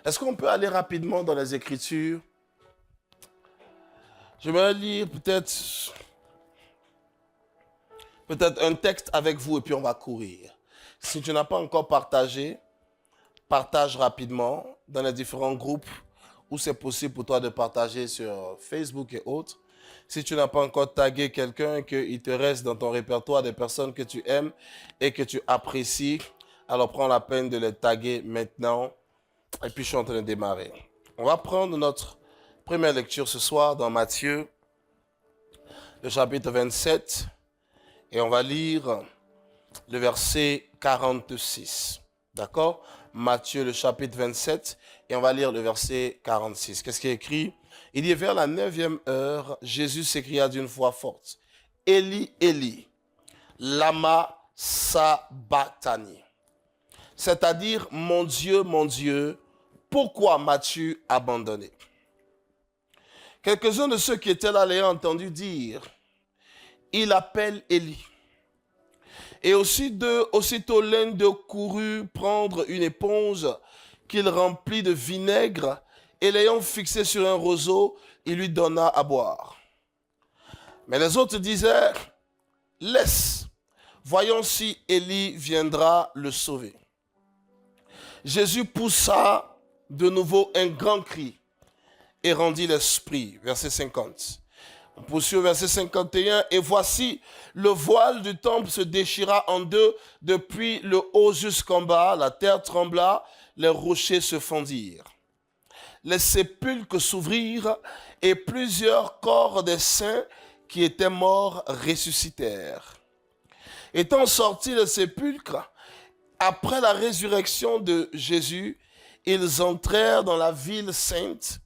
Est-ce qu'on peut aller rapidement dans les Écritures? Je vais lire peut-être un texte avec vous et puis on va courir. Si tu n'as pas encore partagé, partage rapidement dans les différents groupes où c'est possible pour toi de partager sur Facebook et autres. Si tu n'as pas encore tagué quelqu'un, qu'il te reste dans ton répertoire des personnes que tu aimes et que tu apprécies, alors prends la peine de les taguer maintenant. Et puis je suis en train de démarrer. On va prendre notre première lecture ce soir dans Matthieu, le chapitre 27, et on va lire le verset 46. D'accord? Matthieu, le chapitre 27, et on va lire le verset 46. Qu'est-ce qui est écrit? Il dit, vers la 9e heure, Jésus s'écria d'une voix forte, Élie, Élie, lama sabachthani. C'est-à-dire, mon Dieu, pourquoi m'as-tu abandonné? Quelques-uns de ceux qui étaient là l'ayant entendu dire, il appelle Élie. Et aussitôt l'un d'eux courut prendre une éponge qu'il remplit de vinaigre et l'ayant fixé sur un roseau, il lui donna à boire. Mais les autres disaient, laisse, voyons si Élie viendra le sauver. Jésus poussa de nouveau un grand cri et rendit l'esprit. Verset 50. On poursuit au verset 51. Et voici, le voile du temple se déchira en deux depuis le haut jusqu'en bas. La terre trembla, les rochers se fondirent. Les sépulcres s'ouvrirent et plusieurs corps des saints qui étaient morts ressuscitèrent. Étant sortis des sépulcres, après la résurrection de Jésus, ils entrèrent dans la ville sainte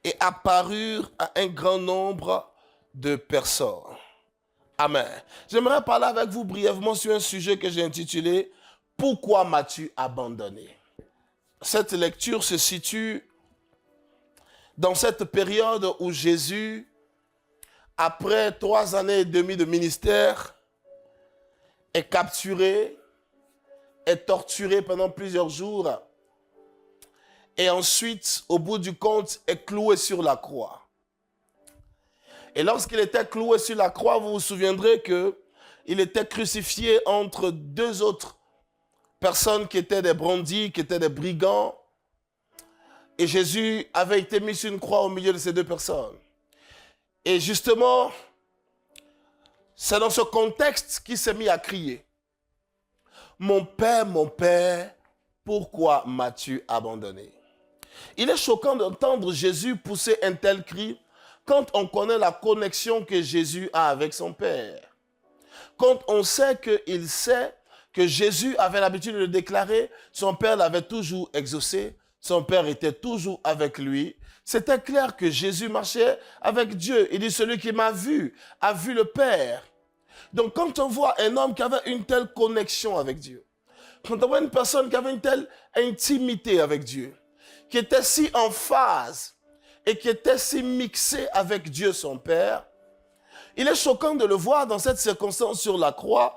et apparurent à un grand nombre de personnes. Amen. J'aimerais parler avec vous brièvement sur un sujet que j'ai intitulé « Pourquoi m'as-tu abandonné ?» Cette lecture se situe dans cette période où Jésus, après 3 années et demie de ministère, est capturé, est torturé pendant plusieurs jours et ensuite, au bout du compte, est cloué sur la croix. Et lorsqu'il était cloué sur la croix, vous vous souviendrez qu'il était crucifié entre 2 autres personnes qui étaient des bandits, qui étaient des brigands. Et Jésus avait été mis sur une croix au milieu de ces 2 personnes. Et justement, c'est dans ce contexte qu'il s'est mis à crier. Mon Père, pourquoi m'as-tu abandonné? Il est choquant d'entendre Jésus pousser un tel cri quand on connaît la connexion que Jésus a avec son Père. Quand on sait que Jésus avait l'habitude de le déclarer, son Père l'avait toujours exaucé, son Père était toujours avec lui. C'était clair que Jésus marchait avec Dieu. Il dit, celui qui m'a vu a vu le Père. Donc quand on voit un homme qui avait une telle connexion avec Dieu, quand on voit une personne qui avait une telle intimité avec Dieu, qui était si en phase et qui était si mixé avec Dieu son Père, il est choquant de le voir dans cette circonstance sur la croix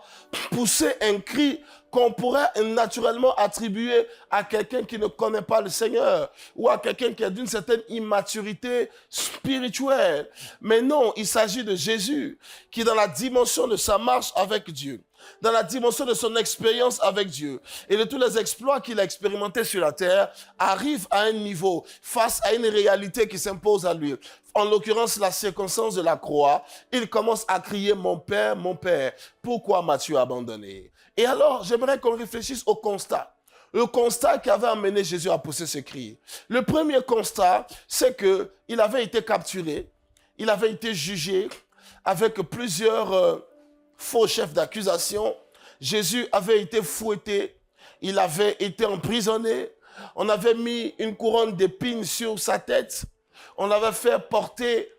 pousser un cri qu'on pourrait naturellement attribuer à quelqu'un qui ne connaît pas le Seigneur ou à quelqu'un qui a d'une certaine immaturité spirituelle. Mais non, il s'agit de Jésus qui, dans la dimension de sa marche avec Dieu, dans la dimension de son expérience avec Dieu et de tous les exploits qu'il a expérimentés sur la terre, arrive à un niveau face à une réalité qui s'impose à lui. En l'occurrence, la circonstance de la croix, il commence à crier « Mon Père, pourquoi m'as-tu abandonné ?» Et alors, j'aimerais qu'on réfléchisse au constat. Le constat qui avait amené Jésus à pousser ce cri. Le premier constat, c'est qu'il avait été capturé, il avait été jugé avec plusieurs faux chefs d'accusation. Jésus avait été fouetté, il avait été emprisonné, on avait mis une couronne d'épines sur sa tête, on avait fait porter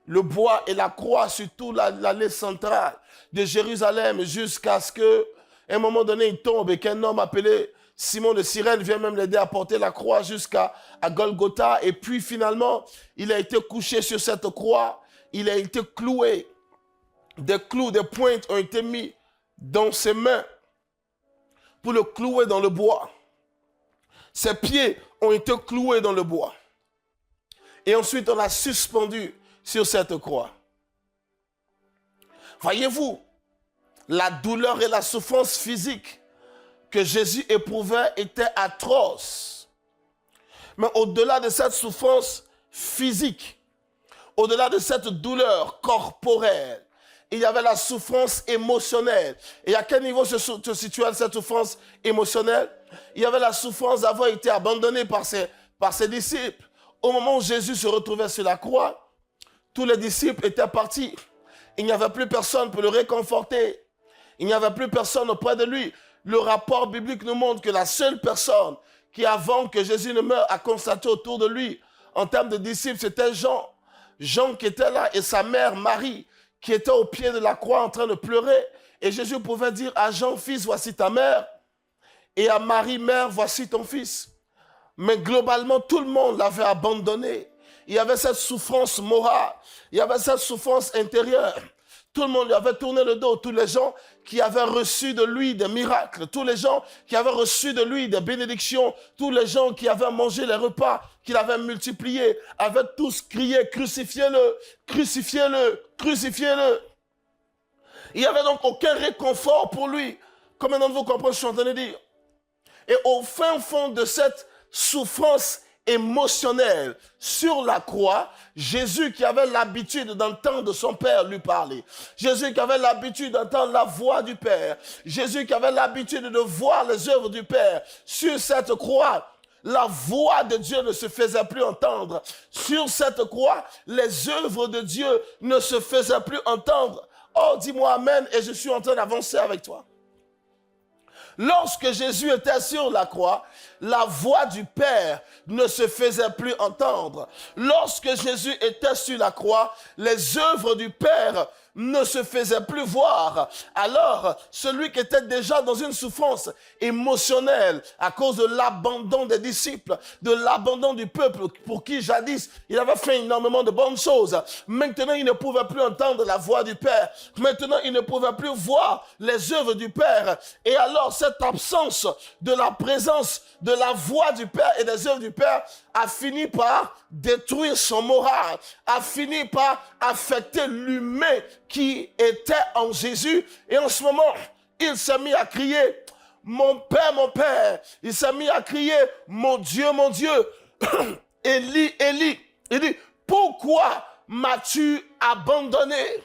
le bois et la croix sur toute l'allée centrale de Jérusalem jusqu'à ce qu'à un moment donné, il tombe et qu'un homme appelé Simon de Cyrène vient même l'aider à porter la croix jusqu'à Golgotha. Et puis finalement, il a été couché sur cette croix, il a été cloué. Des clous, des pointes ont été mis dans ses mains pour le clouer dans le bois. Ses pieds ont été cloués dans le bois. Et ensuite, on l'a suspendu sur cette croix. Voyez-vous, la douleur et la souffrance physique que Jésus éprouvait étaient atroces. Mais au-delà de cette souffrance physique, au-delà de cette douleur corporelle, il y avait la souffrance émotionnelle. Et à quel niveau se situait cette souffrance émotionnelle? Il y avait la souffrance d'avoir été abandonné par ses disciples. Au moment où Jésus se retrouvait sur la croix, tous les disciples étaient partis. Il n'y avait plus personne pour le réconforter. Il n'y avait plus personne auprès de lui. Le rapport biblique nous montre que la seule personne qui, avant que Jésus ne meure, a constaté autour de lui, en termes de disciples, c'était Jean. Jean qui était là et sa mère Marie, qui était au pied de la croix en train de pleurer. Et Jésus pouvait dire à Jean, fils, voici ta mère. Et à Marie, mère, voici ton fils. Mais globalement, tout le monde l'avait abandonné. Il y avait cette souffrance morale. Il y avait cette souffrance intérieure. Tout le monde lui avait tourné le dos. Tous les gens qui avaient reçu de lui des miracles. Tous les gens qui avaient reçu de lui des bénédictions. Tous les gens qui avaient mangé les repas qu'il avait multipliés. Avaient tous crié, crucifiez-le, crucifiez-le, crucifiez-le. Il n'y avait donc aucun réconfort pour lui. Combien d'entre vous comprenez ce que je suis en train de dire? Et au fin fond de cette souffrance émotionnelle sur la croix, Jésus qui avait l'habitude d'entendre son Père lui parler, Jésus qui avait l'habitude d'entendre la voix du Père, Jésus qui avait l'habitude de voir les œuvres du Père, sur cette croix, la voix de Dieu ne se faisait plus entendre. Sur cette croix, les œuvres de Dieu ne se faisaient plus entendre. Oh, dis-moi Amen, et je suis en train d'avancer avec toi. Lorsque Jésus était sur la croix, la voix du Père ne se faisait plus entendre. Lorsque Jésus était sur la croix, les œuvres du Père ne se faisaient plus voir. Alors, celui qui était déjà dans une souffrance émotionnelle à cause de l'abandon des disciples, de l'abandon du peuple pour qui jadis il avait fait énormément de bonnes choses, maintenant il ne pouvait plus entendre la voix du Père. Maintenant il ne pouvait plus voir les œuvres du Père. Et alors cette absence de la présence de la voix du Père et des œuvres du Père a fini par détruire son moral, a fini par affecter l'humain qui était en Jésus. Et en ce moment, il s'est mis à crier, mon Père, il s'est mis à crier, mon Dieu, Élie, Élie. Il dit, pourquoi m'as-tu abandonné?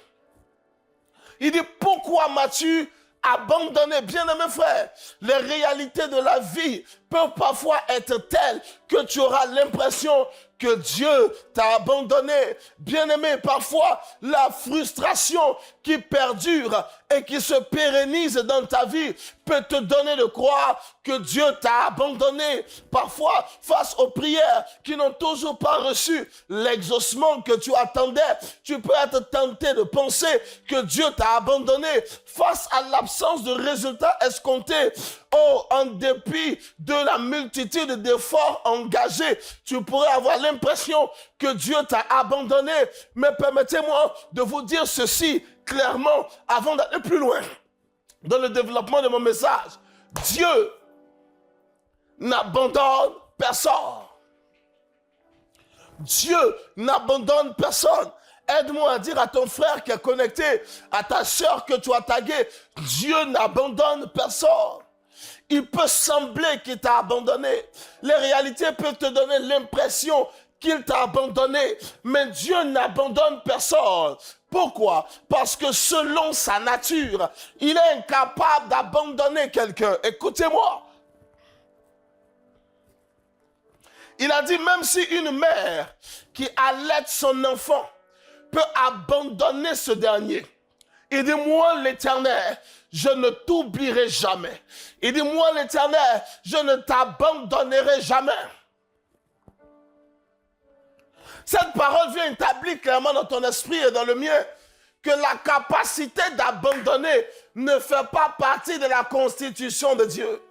Il dit, pourquoi m'as-tu abandonné? Bien-aimé frère, les réalités de la vie peuvent parfois être telles que tu auras l'impression que Dieu t'a abandonné. Bien-aimé, parfois, la frustration qui perdure et qui se pérennise dans ta vie peut te donner de croire que Dieu t'a abandonné. Parfois, face aux prières qui n'ont toujours pas reçu l'exaucement que tu attendais, tu peux être tenté de penser que Dieu t'a abandonné. Face à l'absence de résultats escomptés, oh, en dépit de la multitude d'efforts engagés, tu pourrais avoir l'impression que Dieu t'a abandonné. Mais permettez-moi de vous dire ceci clairement avant d'aller plus loin dans le développement de mon message. Dieu n'abandonne personne. Dieu n'abandonne personne. Aide-moi à dire à ton frère qui est connecté, à ta sœur que tu as tagué, Dieu n'abandonne personne. Il peut sembler qu'il t'a abandonné. Les réalités peuvent te donner l'impression qu'il t'a abandonné. Mais Dieu n'abandonne personne. Pourquoi? Parce que selon sa nature, il est incapable d'abandonner quelqu'un. Écoutez-moi. Il a dit, même si une mère qui allaite son enfant peut abandonner ce dernier, il dit, moi l'Éternel, je ne t'oublierai jamais. Il dit, moi l'Éternel, je ne t'abandonnerai jamais. Cette parole vient établir clairement dans ton esprit et dans le mien que la capacité d'abandonner ne fait pas partie de la constitution de Dieu.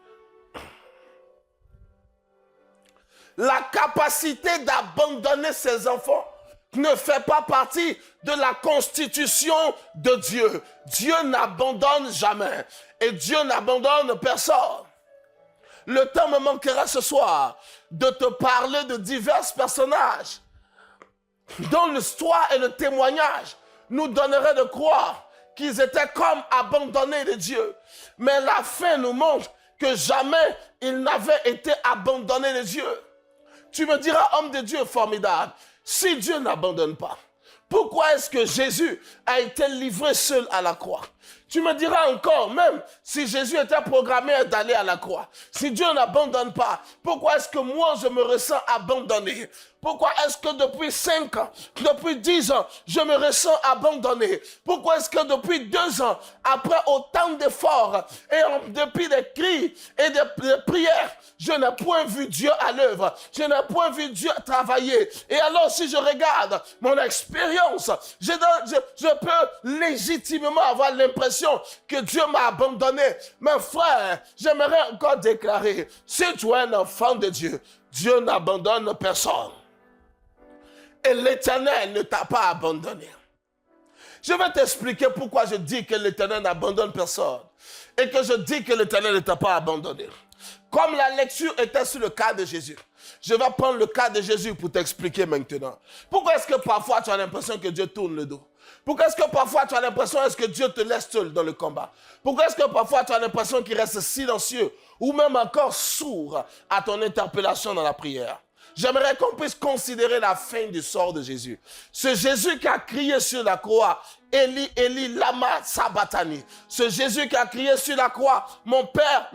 La capacité d'abandonner ses enfants ne fait pas partie de la constitution de Dieu. Dieu n'abandonne jamais et Dieu n'abandonne personne. le temps me manquera ce soir de te parler de divers personnages dont l'histoire et le témoignage nous donneraient de croire qu'ils étaient comme abandonnés de Dieu. Mais la fin nous montre que jamais ils n'avaient été abandonnés de Dieu. Tu me diras, homme de Dieu formidable, si Dieu n'abandonne pas, pourquoi est-ce que Jésus a été livré seul à la croix? Tu me diras encore, même si Jésus était programmé d'aller à la croix, si Dieu n'abandonne pas, pourquoi est-ce que moi je me ressens abandonné? Pourquoi est-ce que depuis 5 ans, depuis 10 ans, je me ressens abandonné? Pourquoi est-ce que depuis 2 ans, après autant d'efforts et depuis des cris et des prières, je n'ai point vu Dieu à l'œuvre, je n'ai point vu Dieu travailler? Et alors si je regarde mon expérience, je peux légitimement avoir l'impression que Dieu m'a abandonné. Mais frère, j'aimerais encore déclarer, si tu es un enfant de Dieu, Dieu n'abandonne personne. Et l'Éternel ne t'a pas abandonné. Je vais t'expliquer pourquoi je dis que l'Éternel n'abandonne personne. Et que je dis que l'Éternel ne t'a pas abandonné. Comme la lecture était sur le cas de Jésus, je vais prendre le cas de Jésus pour t'expliquer maintenant. Pourquoi est-ce que parfois tu as l'impression que Dieu tourne le dos? Pourquoi est-ce que parfois tu as l'impression que Dieu te laisse seul dans le combat? Pourquoi est-ce que parfois tu as l'impression qu'il reste silencieux ou même encore sourd à ton interpellation dans la prière? J'aimerais qu'on puisse considérer la fin du sort de Jésus. Ce Jésus qui a crié sur la croix, Eli, Eli, lama sabachthani. Ce Jésus qui a crié sur la croix, mon Père,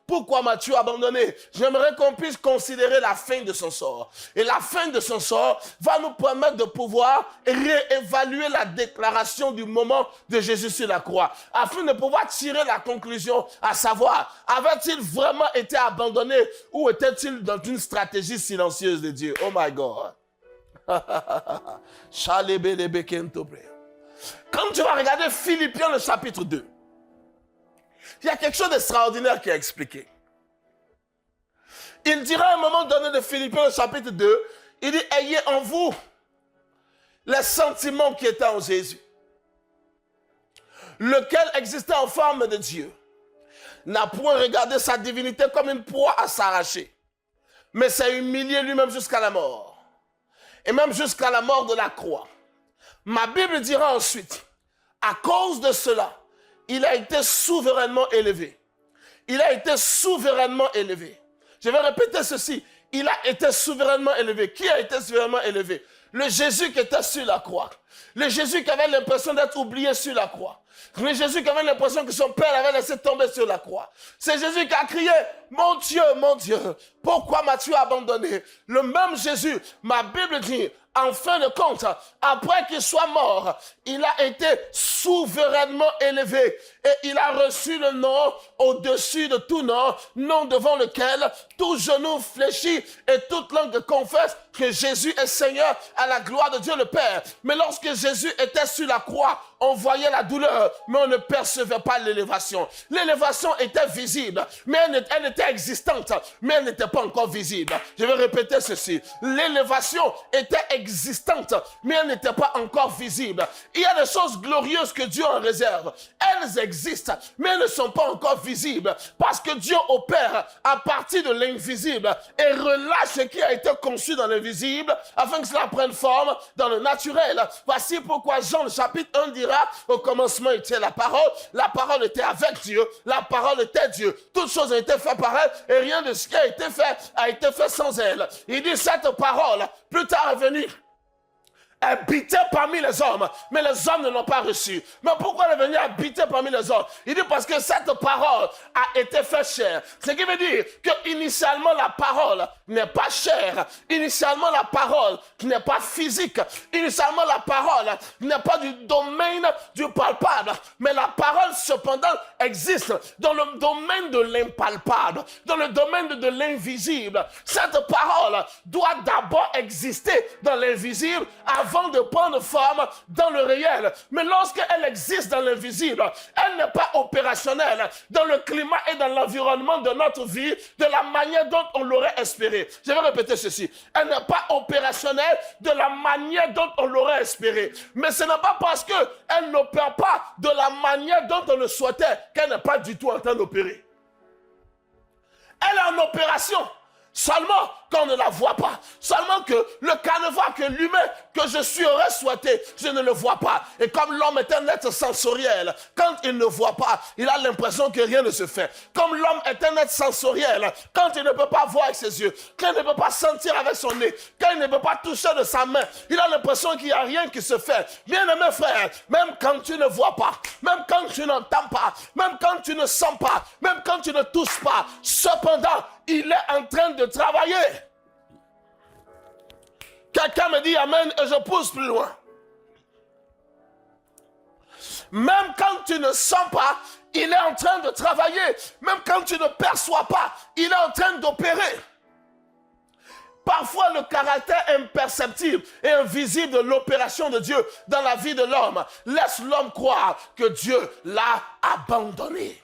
pourquoi m'as-tu abandonné? J'aimerais qu'on puisse considérer la fin de son sort. Et la fin de son sort va nous permettre de pouvoir réévaluer la déclaration du moment de Jésus sur la croix, afin de pouvoir tirer la conclusion, à savoir, avait-il vraiment été abandonné ou était-il dans une stratégie silencieuse de Dieu? Oh my God. Quand tu vas regarder Philippiens le chapitre 2, il y a quelque chose d'extraordinaire qui est expliqué. Il dira à un moment donné de Philippiens le chapitre 2, il dit, ayez en vous les sentiments qui étaient en Jésus, lequel existait en forme de Dieu, n'a point regardé sa divinité comme une proie à s'arracher, mais s'est humilié lui-même jusqu'à la mort, et même jusqu'à la mort de la croix. Ma Bible dira ensuite, à cause de cela, il a été souverainement élevé. Il a été souverainement élevé. Je vais répéter ceci. Il a été souverainement élevé. Qui a été souverainement élevé? Le Jésus qui était sur la croix. Le Jésus qui avait l'impression d'être oublié sur la croix. Le Jésus qui avait l'impression que son Père l'avait laissé tomber sur la croix. C'est Jésus qui a crié, mon Dieu, pourquoi m'as-tu abandonné? Le même Jésus, ma Bible dit, en fin de compte, après qu'il soit mort, il a été souverainement élevé et il a reçu le nom au-dessus de tout nom, nom devant lequel tout genou fléchit et toute langue confesse que Jésus est Seigneur à la gloire de Dieu le Père. Mais lorsque Jésus était sur la croix, on voyait la douleur, mais on ne percevait pas l'élévation. L'élévation était visible, mais elle était existante, mais elle n'était pas encore visible. Je vais répéter ceci. L'élévation était existante, mais elle n'était pas encore visible. Il y a des choses glorieuses que Dieu en réserve. Elles existent, mais elles ne sont pas encore visibles, parce que Dieu opère à partir de l'invisible et relâche ce qui a été conçu dans l'invisible, afin que cela prenne forme dans le naturel. Voici pourquoi Jean, le chapitre 1 dira, au commencement était la parole était avec Dieu, la parole était Dieu. Toutes choses ont été faites par elle, et rien de ce qui a été fait sans elle. Il dit, cette parole, plus tard est venue, habitait parmi les hommes, mais les hommes ne l'ont pas reçu. Mais pourquoi elle est venue habiter parmi les hommes? Il dit parce que cette parole a été faite chair. Ce qui veut dire que initialement la parole n'est pas chair. Initialement la parole n'est pas physique. Initialement la parole n'est pas du domaine du palpable. Mais la parole cependant existe dans le domaine de l'impalpable, dans le domaine de l'invisible. Cette parole doit d'abord exister dans l'invisible avant de prendre forme dans le réel. Mais lorsqu'elle existe dans l'invisible, elle n'est pas opérationnelle dans le climat et dans l'environnement de notre vie de la manière dont on l'aurait espéré. Je vais répéter ceci. Elle n'est pas opérationnelle de la manière dont on l'aurait espéré. Mais ce n'est pas parce qu'elle n'opère pas de la manière dont on le souhaitait qu'elle n'est pas du tout en train d'opérer. Elle est en opération. Seulement qu'on ne la voit pas. Seulement que le canevas, que l'humain que je suis aurait souhaité, je ne le vois pas. Et comme l'homme est un être sensoriel, quand il ne voit pas, il a l'impression que rien ne se fait. Comme l'homme est un être sensoriel, quand il ne peut pas voir avec ses yeux, quand il ne peut pas sentir avec son nez, quand il ne peut pas toucher de sa main, il a l'impression qu'il n'y a rien qui se fait. Bien-aimé frère, même quand tu ne vois pas, même quand tu n'entends pas, même quand tu ne sens pas, même quand tu ne touches pas, cependant, il est en train de travailler. Quelqu'un me dit amen et je pousse plus loin. Même quand tu ne sens pas, il est en train de travailler. Même quand tu ne perçois pas, il est en train d'opérer. Parfois, le caractère imperceptible et invisible de l'opération de Dieu dans la vie de l'homme laisse l'homme croire que Dieu l'a abandonné.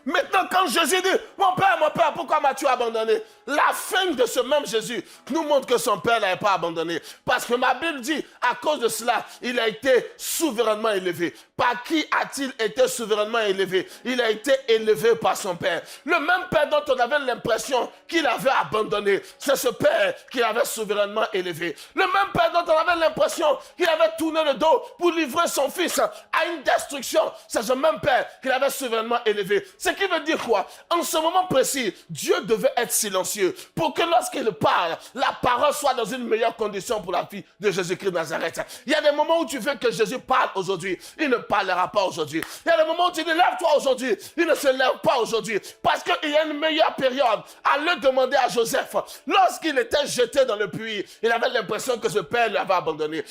Maintenant, quand Jésus dit, mon père, pourquoi m'as-tu abandonné? La fin de ce même Jésus nous montre que son père n'avait pas abandonné. Parce que ma Bible dit, à cause de cela, il a été souverainement élevé. Par qui a-t-il été souverainement élevé? Il a été élevé par son père. Le même père dont on avait l'impression qu'il avait abandonné, c'est ce père qu'il avait souverainement élevé. Le même père dont on avait l'impression qu'il avait tourné le dos pour livrer son fils à une destruction, c'est ce même père qu'il avait souverainement élevé. Ce qui veut dire quoi? En ce moment précis, Dieu devait être silencieux pour que lorsqu'il parle, la parole soit dans une meilleure condition pour la vie de Jésus-Christ de Nazareth. Il y a des moments où tu veux que Jésus parle aujourd'hui, il ne parlera pas aujourd'hui. Il y a des moments où tu dis lève-toi aujourd'hui, il ne se lève pas aujourd'hui. Parce qu'il y a une meilleure période à le demander à Joseph. Lorsqu'il était jeté dans le puits, il avait l'impression que ce père l'avait abandonné.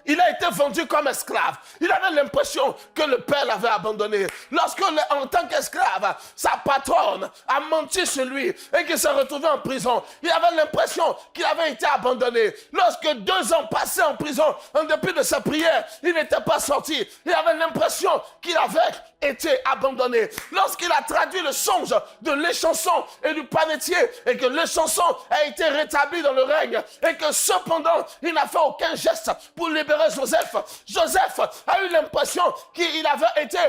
Il a été vendu comme esclave. Il avait l'impression que le père l'avait abandonné. Lorsque, en tant qu'esclave, sa patronne a menti sur lui et qu'il s'est retrouvé en prison, il avait l'impression qu'il avait été abandonné. Lorsque 2 ans passés en prison, en dépit de sa prière, il n'était pas sorti. Il avait l'impression qu'il avait été abandonné. Lorsqu'il a traduit le songe de l'échanson et du panetier et que l'échanson a été rétabli dans le règne et que cependant, il n'a fait aucun geste pour libérer Joseph. Joseph a eu l'impression qu'il avait été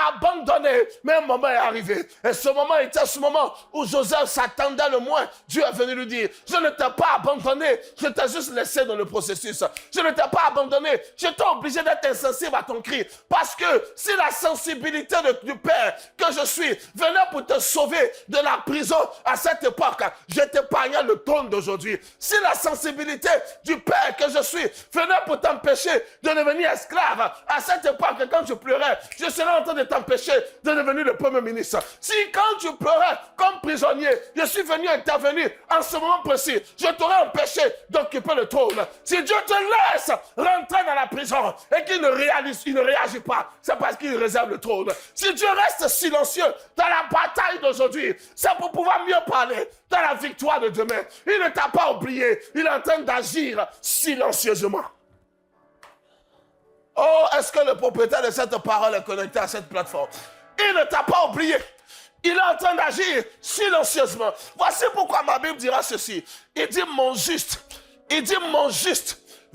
abandonné, mais un moment est arrivé. Et ce moment était ce moment où Joseph s'attendait le moins. Dieu est venu lui dire, je ne t'ai pas abandonné, je t'ai juste laissé dans le processus. Je ne t'ai pas abandonné, j'étais obligé d'être insensible à ton cri. Parce que si la sensibilité du Père que je suis venait pour te sauver de la prison à cette époque, je t'épargnais le trône d'aujourd'hui. Si la sensibilité du Père que je suis venait pour t'empêcher de devenir esclave à cette époque, quand tu pleurais, je serais en train de t'empêcher de devenir le premier ministre. Si quand tu pleurais comme prisonnier, je suis venu intervenir en ce moment précis, je t'aurais empêché d'occuper le trône. Si Dieu te laisse rentrer dans la prison et qu'il ne réagit pas, c'est parce qu'il réserve le trône. Si Dieu reste silencieux dans la bataille d'aujourd'hui, c'est pour pouvoir mieux parler dans la victoire de demain. Il ne t'a pas oublié, il est en train d'agir silencieusement. Oh, est-ce que le propriétaire de cette parole est connecté à cette plateforme? Il ne t'a pas oublié. Il est en train d'agir silencieusement. Voici pourquoi ma Bible dira ceci. Il dit mon juste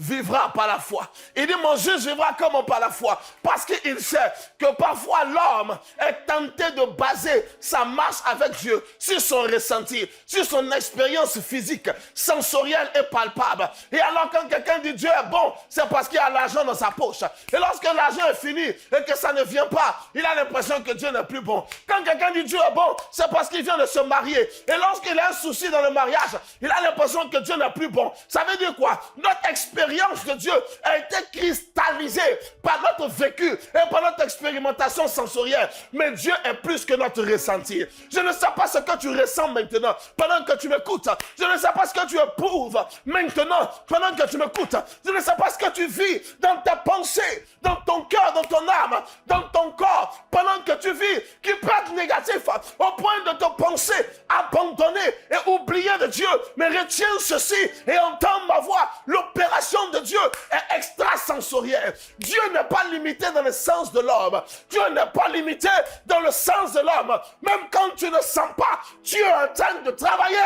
vivra par la foi. Il dit mon juste vivra comment par la foi? Parce qu'il sait que parfois l'homme est tenté de baser sa marche avec Dieu sur son ressenti, sur son expérience physique, sensorielle et palpable. Et alors quand quelqu'un dit Dieu est bon, c'est parce qu'il y a l'argent dans sa poche. Et lorsque l'argent est fini et que ça ne vient pas, il a l'impression que Dieu n'est plus bon. Quand quelqu'un dit Dieu est bon, c'est parce qu'il vient de se marier. Et lorsqu'il a un souci dans le mariage, il a l'impression que Dieu n'est plus bon. Ça veut dire quoi? Notre expérience de Dieu a été cristallisée par notre vécu et par notre expérimentation sensorielle. Mais Dieu est plus que notre ressenti. Je ne sais pas ce que tu ressens maintenant pendant que tu m'écoutes. Je ne sais pas ce que tu éprouves maintenant pendant que tu m'écoutes. Je ne sais pas ce que tu vis dans ta pensée, dans ton cœur, dans ton âme, dans ton corps pendant que tu vis, qui peut être négatif au point de te penser abandonner et oublier de Dieu. Mais retiens ceci et entends ma voix. L'opération de Dieu est extrasensorielle. Dieu n'est pas limité dans le sens de l'homme. Dieu n'est pas limité dans le sens de l'homme. Même quand tu ne sens pas, Dieu est en train de travailler.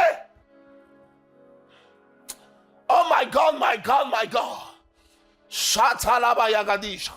Oh my God, my God, my God. Shatalaba yagadisha.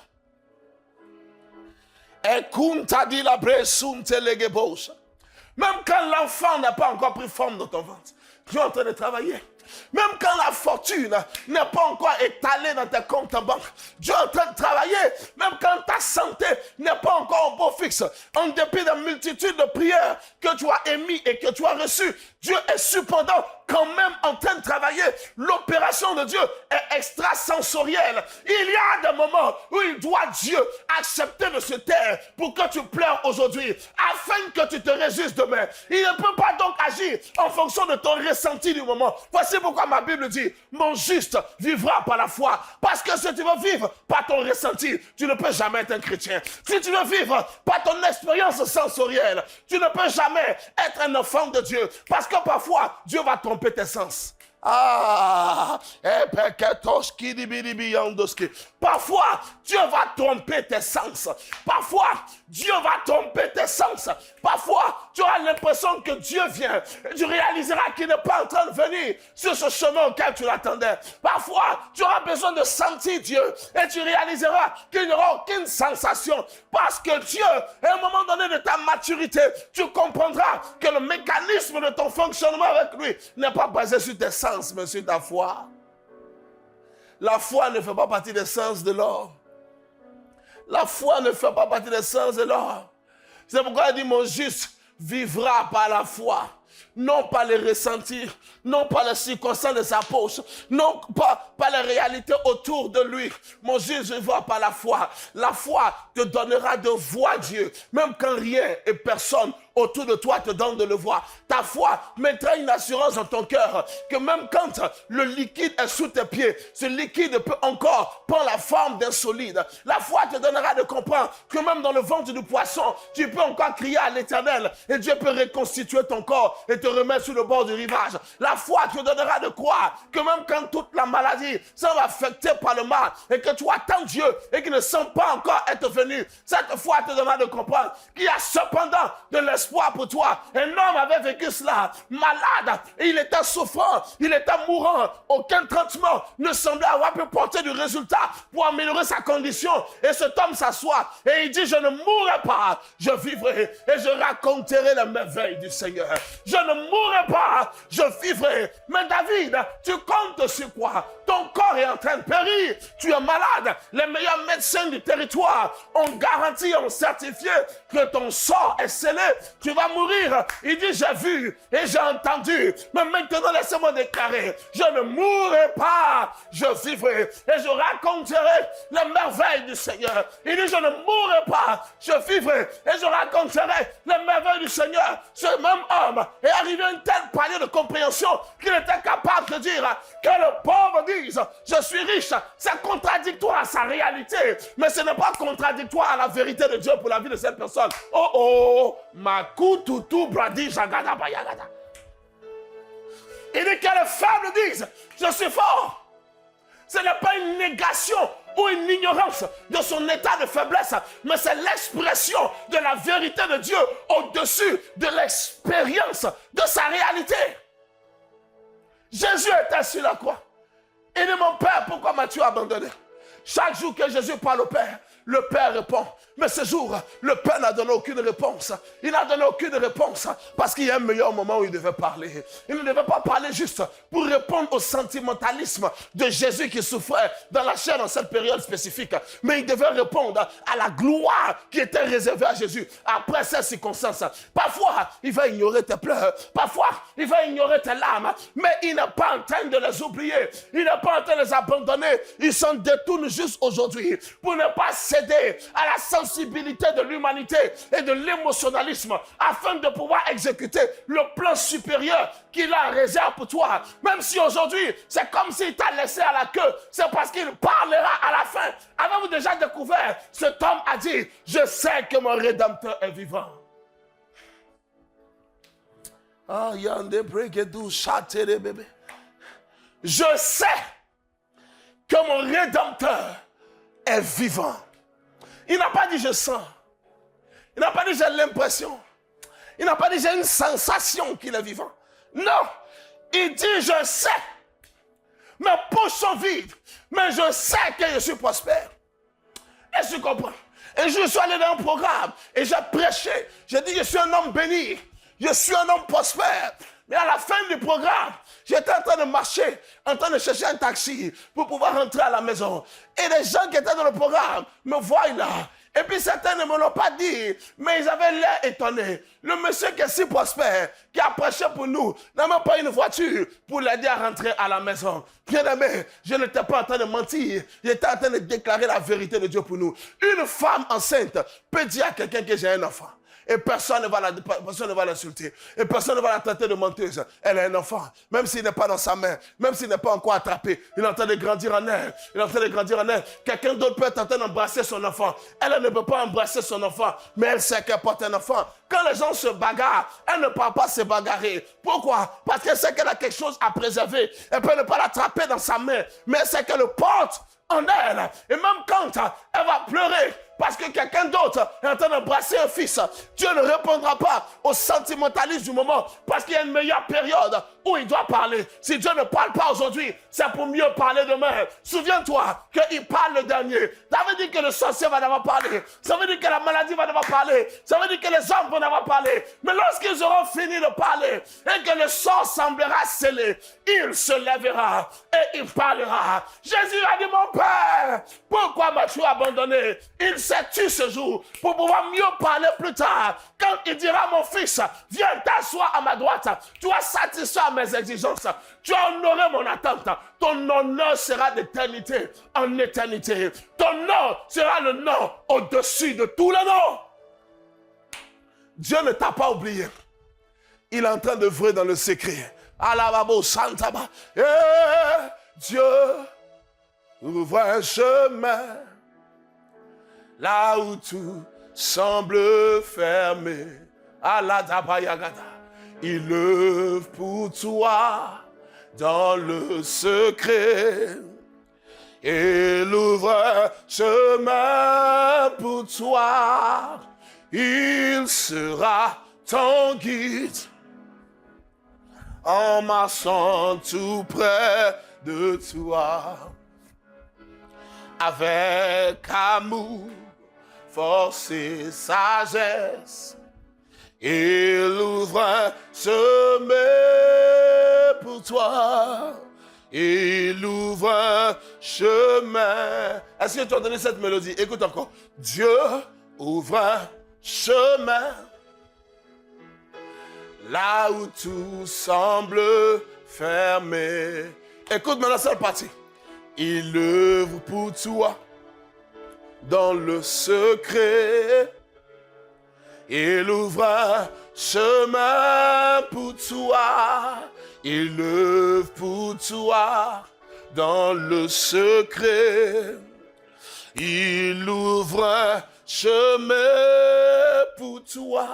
Même quand l'enfant n'a pas encore pris forme dans ton ventre, tu es en train de travailler. Même quand la fortune n'est pas encore étalée dans tes comptes en banque, Dieu est en train de travailler. Même quand ta santé n'est pas encore au beau fixe, en dépit de multitudes de prières que tu as émises et que tu as reçues, Dieu est cependant quand même en train de travailler. L'opération de Dieu est extrasensorielle. Il y a des moments où il doit, Dieu, accepter de se taire pour que tu pleures aujourd'hui, afin que tu te réjouisses demain. Il ne peut pas donc agir en fonction de ton ressenti du moment. Voici pourquoi ma Bible dit, mon juste vivra par la foi. Parce que si tu veux vivre par ton ressenti, tu ne peux jamais être un chrétien. Si tu veux vivre par ton expérience sensorielle, tu ne peux jamais être un enfant de Dieu. Parce que parfois, Dieu va tromper tes sens. Parfois, Dieu va tromper tes sens. Parfois, Dieu va tromper tes sens. Parfois, tu auras l'impression que Dieu vient. Tu réaliseras qu'il n'est pas en train de venir sur ce chemin auquel tu l'attendais. Parfois, tu auras besoin de sentir Dieu et tu réaliseras qu'il n'y aura aucune sensation. Parce que Dieu, à un moment donné de ta maturité, tu comprendras que le mécanisme de ton fonctionnement avec lui n'est pas basé sur tes sens, mais sur ta foi. La foi ne fait pas partie des sens de l'homme. La foi ne fait pas partie des sens de l'homme. C'est pourquoi il dit, mon juste vivra par la foi. Non pas les ressentir, non pas les circonstances de sa poche, non pas les réalités autour de lui. Mon juste vivra par la foi. La foi te donnera de voir Dieu, même quand rien et personne autour de toi te donne de le voir. Ta foi mettra une assurance dans ton cœur que même quand le liquide est sous tes pieds, ce liquide peut encore prendre la forme d'un solide. La foi te donnera de comprendre que même dans le ventre du poisson, tu peux encore crier à l'Éternel et Dieu peut reconstituer ton corps et te remettre sur le bord du rivage. La foi te donnera de croire que même quand toute la maladie semble affectée par le mal et que tu attends Dieu et qu'il ne semble pas encore être venu, cette foi te donnera de comprendre qu'il y a cependant de l'espoir pour toi. Un homme avait vécu cela, malade, et il était souffrant, il était mourant. Aucun traitement ne semblait avoir pu porter du résultat pour améliorer sa condition. Et cet homme s'assoit et il dit, je ne mourrai pas, je vivrai et je raconterai les merveilles du Seigneur. Je ne mourrai pas, je vivrai. Mais David, tu comptes sur quoi? Ton corps est en train de périr, tu es malade. Les meilleurs médecins du territoire ont garanti, ont certifié que ton sort est scellé. Tu vas mourir. Il dit, j'ai vu et j'ai entendu. Mais maintenant, laissez-moi déclarer, je ne mourrai pas, je vivrai et je raconterai les merveilles du Seigneur. Il dit, je ne mourrai pas, je vivrai et je raconterai les merveilles du Seigneur. Ce même homme est arrivé à une telle palier de compréhension qu'il était capable de dire que le pauvre dise, je suis riche. C'est contradictoire à sa réalité, mais ce n'est pas contradictoire à la vérité de Dieu pour la vie de cette personne. Oh oh, makututu bradi jagada bayagada. Il dit que les faibles disent, je suis fort. Ce n'est pas une négation ou une ignorance de son état de faiblesse, mais c'est l'expression de la vérité de Dieu au-dessus de l'expérience de sa réalité. Jésus était sur la croix. Il dit, mon Père, pourquoi m'as-tu abandonné? Chaque jour que Jésus parle au Père, le Père répond. Mais ce jour, le Père n'a donné aucune réponse. Il n'a donné aucune réponse parce qu'il y a un meilleur moment où il devait parler. Il ne devait pas parler juste pour répondre au sentimentalisme de Jésus qui souffrait dans la chair dans cette période spécifique. Mais il devait répondre à la gloire qui était réservée à Jésus après ces circonstances. Parfois, il va ignorer tes pleurs. Parfois, il va ignorer tes larmes. Mais il n'est pas en train de les oublier. Il n'est pas en train de les abandonner. Il s'en détourne juste aujourd'hui pour ne pas céder à la sensibilité de l'humanité et de l'émotionnalisme afin de pouvoir exécuter le plan supérieur qu'il a en réserve pour toi. Même si aujourd'hui, c'est comme s'il t'a laissé à la queue, c'est parce qu'il parlera à la fin. Avez-vous déjà découvert? Cet homme a dit, je sais que mon Rédempteur est vivant. Ah, yande breguedou chatere bébé. Je sais que mon Rédempteur est vivant. Il n'a pas dit je sens. Il n'a pas dit j'ai l'impression. Il n'a pas dit j'ai une sensation qu'il est vivant. Non. Il dit je sais. Mes poches sont vides. Mais je sais que je suis prospère. Est-ce que tu comprends? Un jour, je suis allé dans un programme et j'ai prêché. J'ai dit, je suis un homme béni. Je suis un homme prospère. Mais à la fin du programme, j'étais en train de marcher, en train de chercher un taxi pour pouvoir rentrer à la maison. Et les gens qui étaient dans le programme me voient là. Et puis certains ne me l'ont pas dit, mais ils avaient l'air étonnés. Le monsieur qui est si prospère, qui a prêché pour nous, n'a même pas une voiture pour l'aider à rentrer à la maison. Bien aimé, je n'étais pas en train de mentir, j'étais en train de déclarer la vérité de Dieu pour nous. Une femme enceinte peut dire à quelqu'un que j'ai un enfant. Et personne ne va l'insulter. Et personne ne va la traiter de menteuse. Elle a un enfant. Même s'il n'est pas dans sa main. Même s'il n'est pas encore attrapé. Il est en train de grandir en elle. Il est en train de grandir en elle. Quelqu'un d'autre peut être en train d'embrasser son enfant. Elle ne peut pas embrasser son enfant. Mais elle sait qu'elle porte un enfant. Quand les gens se bagarrent, elle ne peut pas se bagarrer. Pourquoi? Parce qu'elle sait qu'elle a quelque chose à préserver. Elle peut ne pas l'attraper dans sa main. Mais elle sait qu'elle le porte en elle. Et même quand elle va pleurer, parce que quelqu'un d'autre est en train d'embrasser un fils, Dieu ne répondra pas au sentimentalisme du moment, parce qu'il y a une meilleure période où il doit parler. Si Dieu ne parle pas aujourd'hui, c'est pour mieux parler demain. Souviens-toi qu'il parle le dernier. Ça veut dire que le sorcier va devoir parler. Ça veut dire que la maladie va devoir parler. Ça veut dire que les hommes vont devoir parler. Mais lorsqu'ils auront fini de parler et que le sort semblera scellé, il se lèvera et il parlera. Jésus a dit, mon Père, pourquoi m'as-tu abandonné? Il s'est tué ce jour pour pouvoir mieux parler plus tard. Quand il dira, mon fils, viens t'asseoir à ma droite, tu as satisfait mes exigences, tu as honoré mon attente, ton honneur sera d'éternité en éternité. Ton nom sera le nom au-dessus de tous les noms. Dieu ne t'a pas oublié. Il est en train d'œuvrer dans le secret. Alababo Santaba. Et Dieu ouvre un chemin là où tout semble fermé. Aladabayagada. Il œuvre pour toi dans le secret. Il ouvre un chemin pour toi. Il sera ton guide en marchant tout près de toi. Avec amour, force et sagesse, il ouvre un chemin pour toi. Il ouvre un chemin. Est-ce que tu as entendu cette mélodie? Écoute encore. Dieu ouvre un chemin là où tout semble fermé. Écoute maintenant cette partie. Il œuvre pour toi dans le secret. Il ouvre un chemin pour toi. Il œuvre pour toi dans le secret. Il ouvre un chemin pour toi.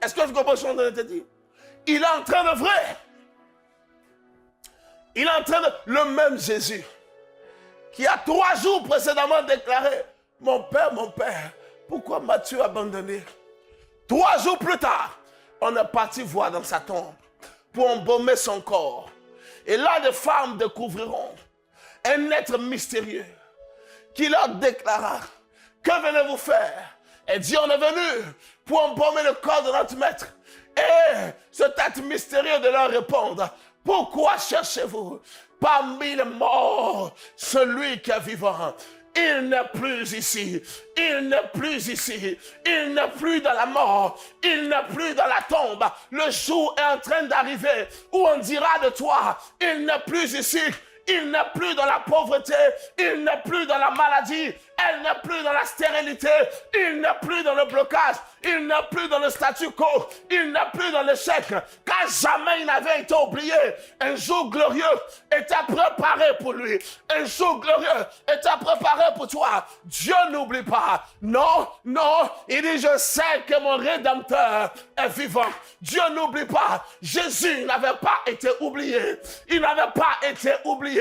Est-ce que tu comprends ce qu'on te dit? Il est en train d'œuvrer. Il est en train de... Le même Jésus qui a 3 jours précédemment déclaré, mon Père, pourquoi m'as-tu abandonné? 3 jours plus tard, on est parti voir dans sa tombe pour embaumer son corps. Et là, des femmes découvriront un être mystérieux qui leur déclara, que venez-vous faire? Elle dit, on est venu pour embaumer le corps de notre maître. Et cet être mystérieux de leur répondre, pourquoi cherchez-vous parmi les morts celui qui est vivant? Il n'est plus ici, il n'est plus ici, il n'est plus dans la mort, il n'est plus dans la tombe. Le jour est en train d'arriver où on dira de toi, il n'est plus ici, il n'est plus dans la pauvreté, il n'est plus dans la maladie, elle n'est plus dans la stérilité, il n'est plus dans le blocage, il n'est plus dans le statu quo, il n'est plus dans l'échec, car jamais il n'avait été oublié. Un jour glorieux était préparé pour lui, un jour glorieux était préparé pour toi. Dieu n'oublie pas, non, il dit je sais que mon Rédempteur est vivant. Dieu n'oublie pas, Jésus n'avait pas été oublié, il n'avait pas été oublié.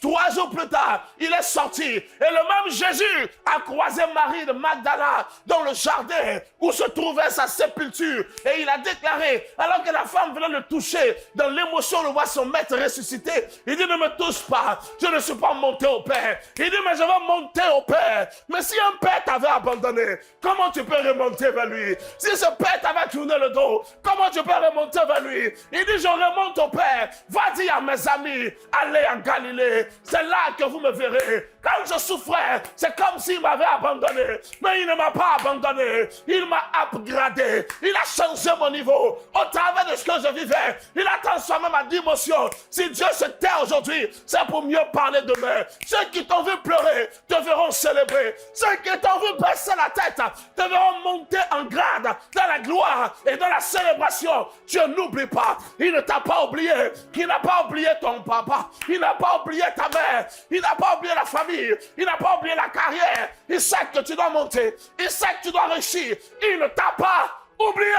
3 jours plus tard, il est sorti, et le même Jésus a croisé Marie de Magdala dans le jardin où se trouvait sa sépulture. Et il a déclaré, alors que la femme venait le toucher, dans l'émotion de voir son maître ressuscité, il dit, ne me touche pas, je ne suis pas monté au Père. Il dit, mais je vais monter au Père. Mais si un père t'avait abandonné, comment tu peux remonter vers lui? Si ce père t'avait tourné le dos, comment tu peux remonter vers lui? Il dit, je remonte au Père. Va dire à mes amis, allez en Galilée. C'est là que vous me verrez. Quand je souffrais, c'est comme s'il m'avait abandonné. Mais il ne m'a pas abandonné. Il m'a upgradé. Il a changé mon niveau. Au travers de ce que je vivais, il a transformé ma dimension. Si Dieu se tait aujourd'hui, c'est pour mieux parler demain. Ceux qui t'ont vu pleurer te verront célébrer. Ceux qui t'ont vu baisser la tête te verront monter en grade dans la gloire et dans la célébration. Dieu n'oublie pas. Il ne t'a pas oublié. Il n'a pas oublié ton papa. Il n'a pas oublié ta mère. Il n'a pas oublié la famille. Il n'a pas oublié la carrière. Il sait que tu dois monter. Il sait que tu dois réussir. Il ne t'a pas oublié.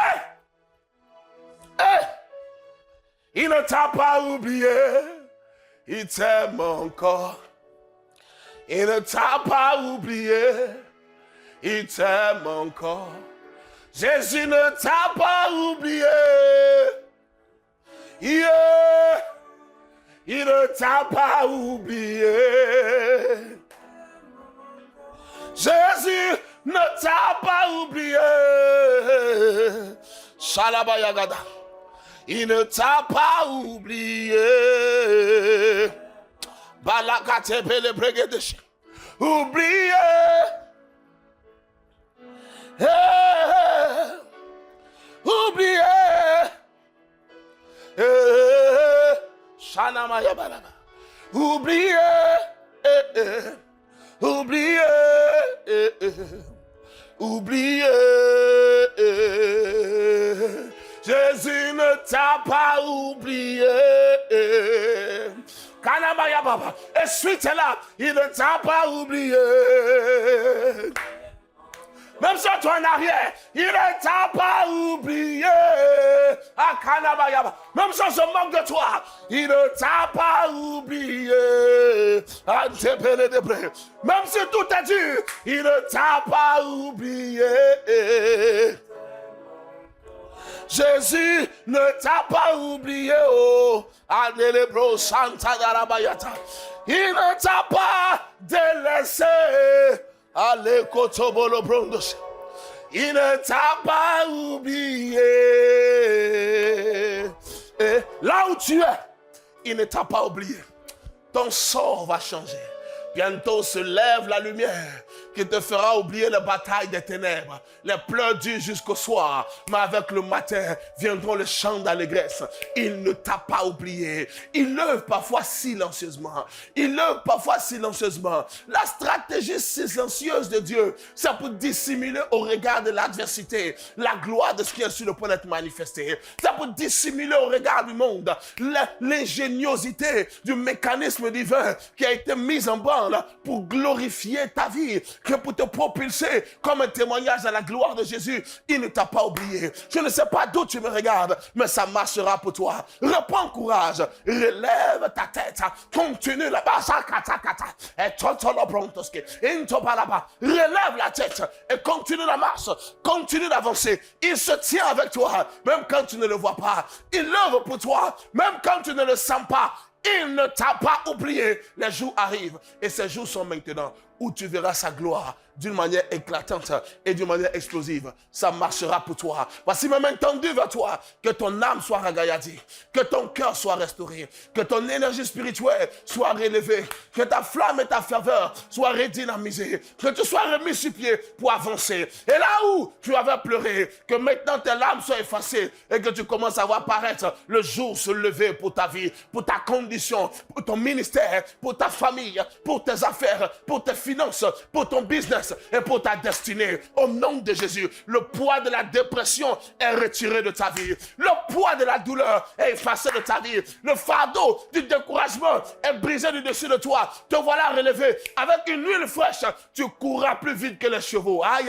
Il ne t'a pas oublié. Il t'aime encore. Il ne t'a pas oublié. Il t'aime encore. Jésus ne t'a pas oublié. Yeah. Il ne t'a pas oublié. Jésus ne t'a pas oublié. Shalabayagada. Il ne t'a pas oublié. Balakate pele bregedesh. Oublié. Oublié. Shanamaya balaba. Oublié. Oublié. Oublié. Jésus ne t'a pas oublié. Kanamaya baba. Et suite là, il ne t'a pas oublié. Même si tu es en arrière, il ne t'a pas oublié. Même si je manque de toi, il ne t'a pas oublié. Même si tout est dur, il ne t'a pas oublié. Jésus ne t'a pas oublié. Oh, il ne t'a pas délaissé. Allez, Kotobolo Brondos. Il ne t'a pas oublié. Et là où tu es, il ne t'a pas oublié. Ton sort va changer. Bientôt se lève la lumière qui te fera oublier les batailles des ténèbres. Les pleurs durent jusqu'au soir, mais avec le matin viendront les chants d'allégresse. Il ne t'a pas oublié. Il œuvre parfois silencieusement. Il œuvre parfois silencieusement. La stratégie silencieuse de Dieu, c'est pour dissimuler au regard de l'adversité la gloire de ce qui est sur le point d'être manifesté. C'est pour dissimuler au regard du monde l'ingéniosité du mécanisme divin qui a été mis en branle pour glorifier ta vie, que pour te propulser comme un témoignage à la gloire de Jésus. Il ne t'a pas oublié. Je ne sais pas d'où tu me regardes, mais ça marchera pour toi. Reprends courage, relève ta tête, continue là-bas, relève la tête et continue la marche, continue d'avancer. Il se tient avec toi, même quand tu ne le vois pas. Il œuvre pour toi, même quand tu ne le sens pas. Il ne t'a pas oublié. Les jours arrivent et ces jours sont maintenant où tu verras sa gloire d'une manière éclatante et d'une manière explosive. Ça marchera pour toi. Voici ma main tendue vers toi. Que ton âme soit ragaillardie, que ton cœur soit restauré, que ton énergie spirituelle soit relevée, que ta flamme et ta ferveur soient redynamisées, que tu sois remis sur pied pour avancer. Et là où tu avais pleuré, que maintenant tes larmes soient effacées et que tu commences à voir paraître le jour se lever pour ta vie, pour ta condition, pour ton ministère, pour ta famille, pour tes affaires, pour tes finances, pour ton business et pour ta destinée. Au nom de Jésus, le poids de la dépression est retiré de ta vie. Le poids de la douleur est effacé de ta vie. Le fardeau du découragement est brisé du dessus de toi. Te voilà relevé. Avec une huile fraîche, tu courras plus vite que les chevaux. À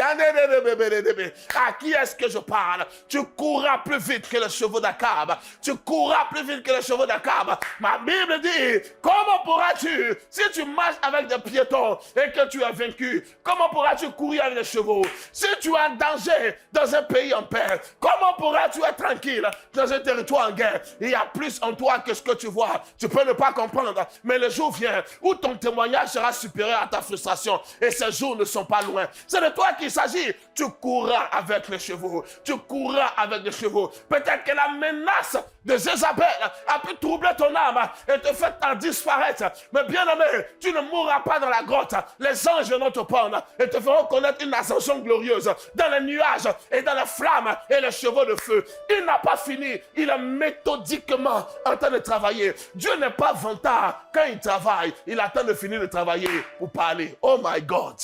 qui est-ce que je parle? Tu courras plus vite que les chevaux d'Akab. Tu courras plus vite que les chevaux d'Akab. Ma Bible dit, comment pourras-tu, si tu marches avec des piétons et que tu es vaincu, comment pourras-tu courir avec les chevaux? Si tu es en danger dans un pays en paix, comment pourras-tu être tranquille dans un territoire en guerre? Il y a plus en toi que ce que tu vois. Tu peux ne pas comprendre, mais le jour vient où ton témoignage sera supérieur à ta frustration. Et ces jours ne sont pas loin. C'est de toi qu'il s'agit. Tu courras avec les chevaux. Tu courras avec les chevaux. Peut-être que la menace de Jézabel a pu troubler ton âme et te faire t'en disparaître. Mais bien aimé, tu ne mourras pas dans la grotte. Les anges viendront te prendre et te feront connaître une ascension glorieuse dans les nuages et dans les flammes et les chevaux de feu. Il n'a pas fini. Il est méthodiquement en train de travailler. Dieu n'est pas vantard quand il travaille. Il attend de finir de travailler pour parler. Oh my God.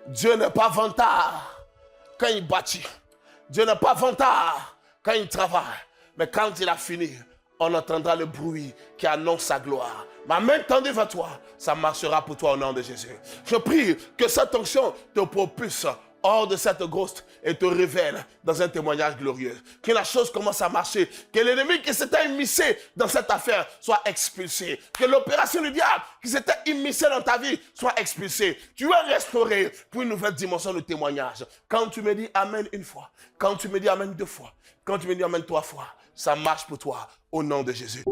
Dieu n'est pas vantard quand il bâtit. Dieu n'est pas vantard quand il travaille. Mais quand il a fini, on entendra le bruit qui annonce sa gloire. Ma main tendue vers toi, ça marchera pour toi au nom de Jésus. Je prie que cette onction te propulse hors de cette grotte et te révèle dans un témoignage glorieux. Que la chose commence à marcher. Que l'ennemi qui s'était immiscé dans cette affaire soit expulsé. Que l'opération du diable qui s'était immiscée dans ta vie soit expulsée. Tu es restauré pour une nouvelle dimension de témoignage. Quand tu me dis Amen une fois, quand tu me dis Amen deux fois, quand tu me dis Amen trois fois, ça marche pour toi au nom de Jésus.